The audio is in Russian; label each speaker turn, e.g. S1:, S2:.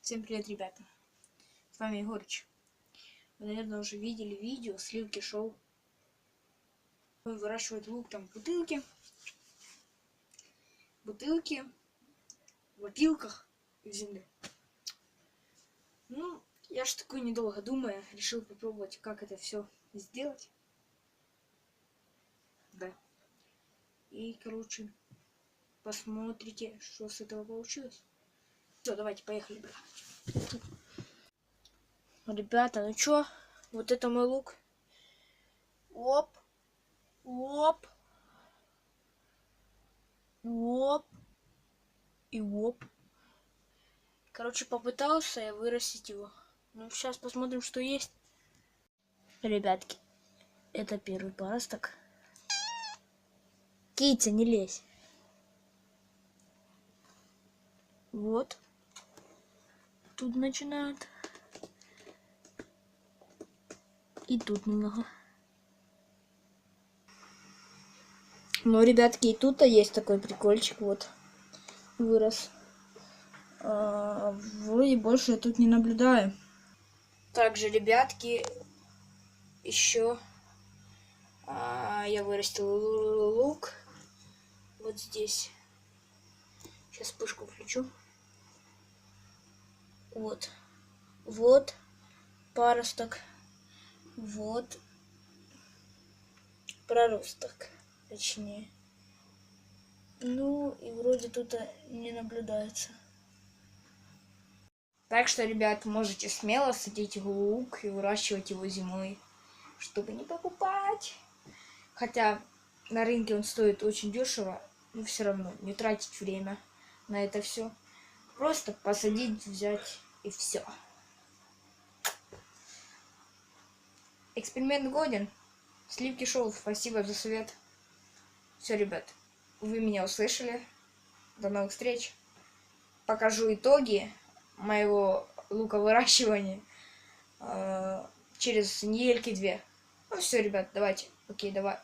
S1: Всем привет, ребята! С вами Егорыч. Вы, наверное, уже видели видео Сливки Шоу. Он выращивает лук там в бутылке. В опилках в земле. Ну, я ж такой, недолго думая, решил попробовать, как это все сделать. Да. И, короче, посмотрите, что с этого получилось. Все, давайте, поехали, брат. Ребята, ну чё? Вот это мой лук. Оп. Оп. Оп. И оп. Короче, попытался я вырастить его. Ну, сейчас посмотрим, что есть. Ребятки, это первый паросток. Китя, не лезь. Вот. Тут начинают. И тут немного. Но, ребятки, и тут-то есть такой прикольчик. Вот. Вырос. Вроде больше я тут не наблюдаю. Также, ребятки, еще я вырастил лук. Вот здесь. Сейчас вспышку включу. Вот. Вот паросток. Вот проросток, точнее. Ну, и вроде тут не наблюдается. Так что, ребят, можете смело садить лук и выращивать его зимой, чтобы не покупать. Хотя на рынке он стоит очень дешево, но все равно не тратить время на это все. Просто посадить, взять и все. Эксперимент годен. Сливки Шоу, спасибо за совет. Все, ребят, вы меня услышали. До новых встреч. Покажу итоги моего луковыращивания через недельки-две. Ну все, ребят, давайте. Окей, давай.